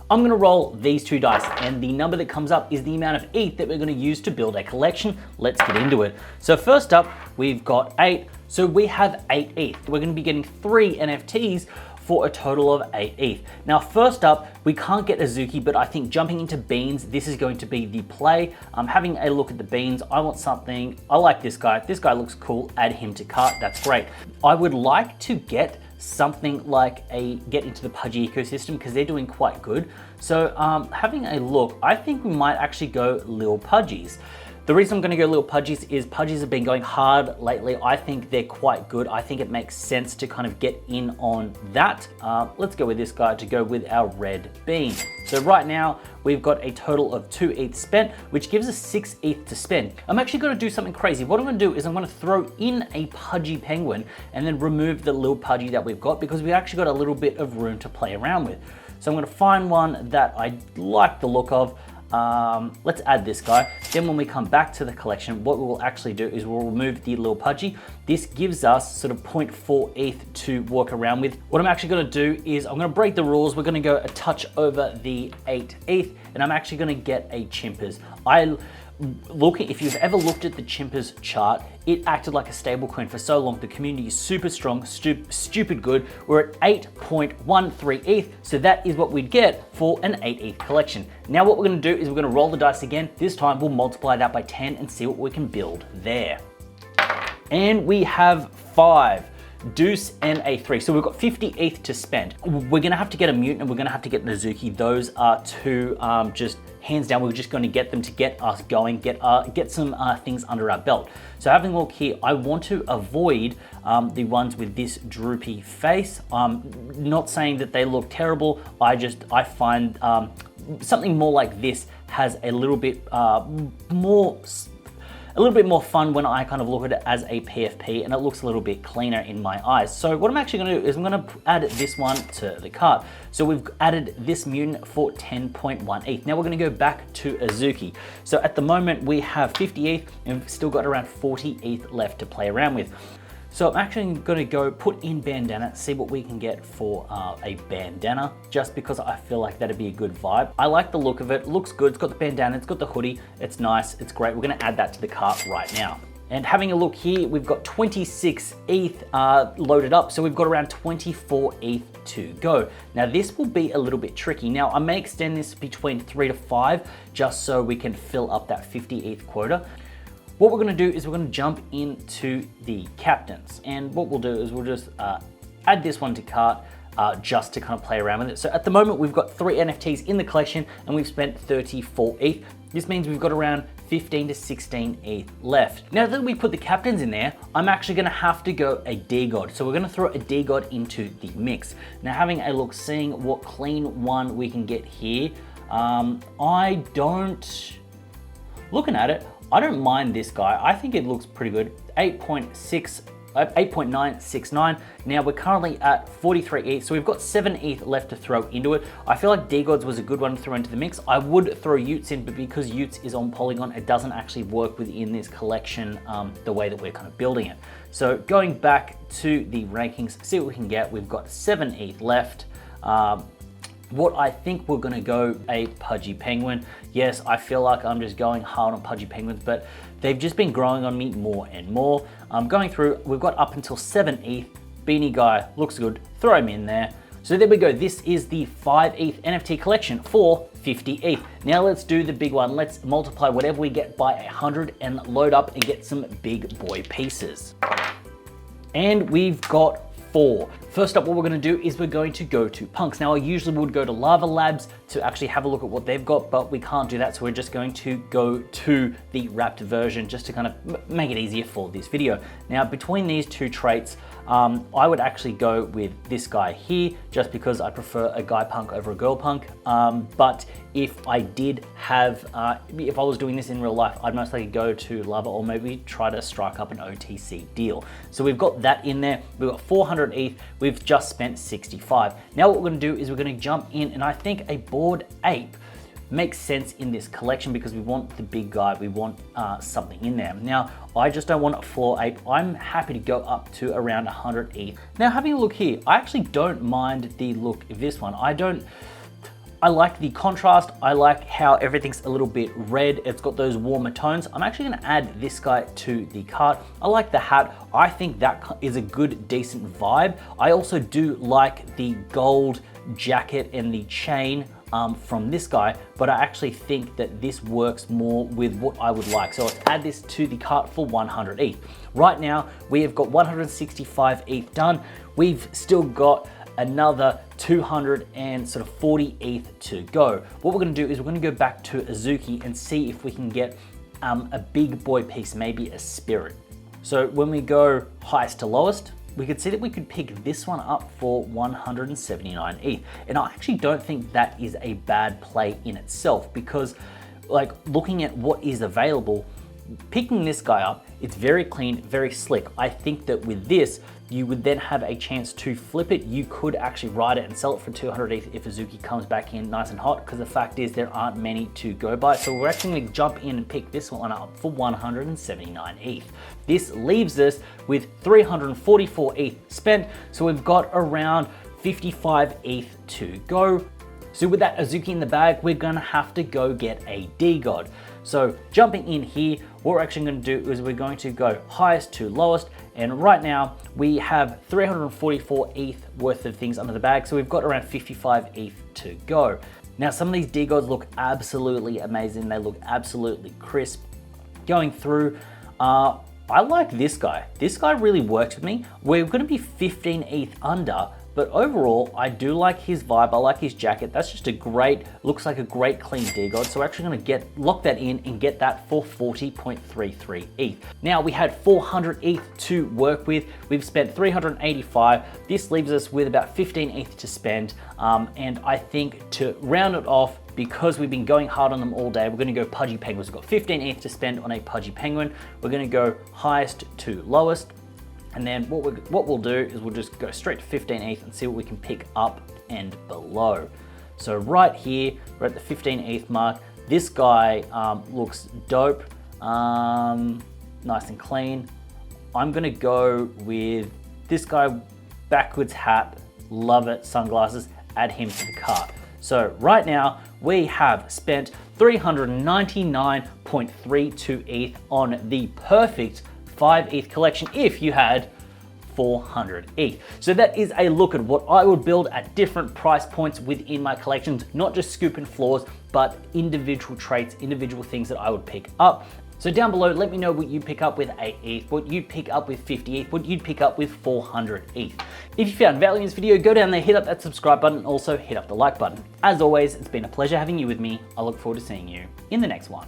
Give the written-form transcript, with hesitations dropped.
I'm gonna roll these 2 dice, and the number that comes up is the amount of ETH that we're gonna use to build a collection. Let's get into it. So first up, we've got 8. So we have 8 ETH. We're gonna be getting 3 NFTs for a total of 8 ETH. Now, first up, we can't get Azuki, but I think jumping into beans, this is going to be the play. Having a look at the beans, I want something, I like this guy. This guy looks cool, add him to cart, that's great. I would like to get something like get into the Pudgy ecosystem because they're doing quite good. So having a look, I think we might actually go Lil Pudgies. The reason I'm gonna go Lil Pudgies is Pudgies have been going hard lately. I think they're quite good. I think it makes sense to kind of get in on that. Let's go with this guy to go with our red bean. So right now, we've got a total of 2 ETH spent, which gives us 6 ETH to spend. I'm actually gonna do something crazy. What I'm gonna do is I'm gonna throw in a Pudgy penguin and then remove the Lil Pudgy that we've got because we actually got a little bit of room to play around with. So I'm gonna find one that I like the look of. Let's add this guy. Then when we come back to the collection, what we will actually do is we'll remove the Lil Pudgy. This gives us sort of 0.4 ETH to walk around with. What I'm actually gonna do is I'm gonna break the rules. We're gonna go a touch over the 8 ETH, and I'm actually gonna get a Chimpers. If you've ever looked at the Chimpers chart, it acted like a stable coin for so long. The community is super strong, stupid good. We're at 8.13 ETH, so that is what we'd get for an 8 ETH collection. Now what we're gonna do is we're gonna roll the dice again. This time we'll multiply that by 10 and see what we can build there. And we have 5. Deuce and a 3. So we've got 50 ETH to spend. We're gonna have to get a mutant and we're gonna have to get Nazuki. Those are two just hands down, we're just going to get them to get us going, get some things under our belt. So having a look here, I want to avoid the ones with this droopy face. Not saying that they look terrible. I find something more like this has a little bit more fun when I kind of look at it as a PFP, and it looks a little bit cleaner in my eyes. So what I'm actually gonna do is I'm gonna add this one to the cart. So we've added this mutant for 10.1 ETH. Now we're gonna go back to Azuki. So at the moment we have 50 ETH and we've still got around 40 ETH left to play around with. So I'm actually gonna go put in bandana, see what we can get for a bandana, just because I feel like that'd be a good vibe. I like the look of it, looks good, it's got the bandana, it's got the hoodie, it's nice, it's great. We're gonna add that to the cart right now. And having a look here, we've got 26 ETH loaded up, so we've got around 24 ETH to go. Now this will be a little bit tricky. Now I may extend this between 3 to 5, just so we can fill up that 50 ETH quota. What we're gonna do is we're gonna jump into the captains. And what we'll do is we'll just add this one to cart just to kind of play around with it. So at the moment, we've got 3 NFTs in the collection and we've spent 34 ETH. This means we've got around 15 to 16 ETH left. Now that we put the captains in there, I'm actually gonna have to go a DeGod. So we're gonna throw a DeGod into the mix. Now having a look, seeing what clean one we can get here. Looking at it, I don't mind this guy. I think it looks pretty good. 8.969. Now we're currently at 43 ETH, so we've got 7 ETH left to throw into it. I feel like DeGods was a good one to throw into the mix. I would throw Utes in, but because Utes is on Polygon, it doesn't actually work within this collection the way that we're kind of building it. So going back to the rankings, see what we can get. We've got 7 ETH left. What I think we're gonna go a Pudgy Penguin. Yes, I feel like I'm just going hard on Pudgy Penguins, but they've just been growing on me more and more. Going through, we've got up until 7 ETH. Beanie guy looks good, throw him in there. So there we go, this is the 5 ETH NFT collection for 50 ETH. Now let's do the big one. Let's multiply whatever we get by 100 and load up and get some big boy pieces. And we've got 4. First up, what we're gonna do is we're going to go to Punks. Now I usually would go to Lava Labs to actually have a look at what they've got, but we can't do that. So we're just going to go to the wrapped version just to kind of make it easier for this video. Now between these two traits, I would actually go with this guy here, just because I prefer a guy punk over a girl punk. But if I did have, if I was doing this in real life, I'd most likely go to Lava or maybe try to strike up an OTC deal. So we've got that in there. We've got 400 ETH. We've just spent 65. Now what we're gonna do is we're gonna jump in, and I think a Bored Ape makes sense in this collection because we want the big guy, we want something in there. Now, I just don't want a floor ape. I'm happy to go up to around 100 ETH. Now, having a look here, I actually don't mind the look of this one. I like the contrast. I like how everything's a little bit red. It's got those warmer tones. I'm actually gonna add this guy to the cart. I like the hat. I think that is a good, decent vibe. I also do like the gold jacket and the chain from this guy, but I actually think that this works more with what I would like. So let's add this to the cart for 100 ETH. Right now, we have got 165 ETH done. We've still got another 240 ETH to go. What we're gonna do is we're gonna go back to Azuki and see if we can get a big boy piece, maybe a spirit. So when we go highest to lowest, we could see that we could pick this one up for 179 ETH. And I actually don't think that is a bad play in itself, because like looking at what is available, picking this guy up, it's very clean, very slick. I think that with this, you would then have a chance to flip it. You could actually ride it and sell it for 200 ETH if Azuki comes back in nice and hot, because the fact is there aren't many to go by. So we're actually gonna jump in and pick this one up for 179 ETH. This leaves us with 344 ETH spent. So we've got around 55 ETH to go. So with that Azuki in the bag, we're gonna have to go get a DeGod. So jumping in here, what we're actually gonna do is we're going to go highest to lowest. And right now we have 344 ETH worth of things under the bag. So we've got around 55 ETH to go. Now, some of these DeGods look absolutely amazing. They look absolutely crisp. Going through, I like this guy. This guy really works with me. We're gonna be 15 ETH under, but overall, I do like his vibe. I like his jacket. That's just a great, looks like a great clean DeGod. So we're actually gonna lock that in and get that for 40.33 ETH. Now we had 400 ETH to work with. We've spent 385. This leaves us with about 15 ETH to spend. And I think to round it off, because we've been going hard on them all day, we're gonna go Pudgy Penguins. We've got 15 ETH to spend on a Pudgy Penguin. We're gonna go highest to lowest. And then what we'll do is we'll just go straight to 15 ETH and see what we can pick up and below. So right here, we're at the 15 ETH mark. This guy looks dope, nice and clean. I'm gonna go with this guy, backwards hat, love it, sunglasses, add him to the cart. So right now, we have spent 399.32 ETH on the perfect 5 ETH collection if you had 400 ETH. So that is a look at what I would build at different price points within my collections, not just scoop and floors, but individual traits, individual things that I would pick up. So down below, let me know what you pick up with 8 ETH, what you'd pick up with 50 ETH, what you'd pick up with 400 ETH. If you found value in this video, go down there, hit up that subscribe button, and also hit up the like button. As always, it's been a pleasure having you with me. I look forward to seeing you in the next one.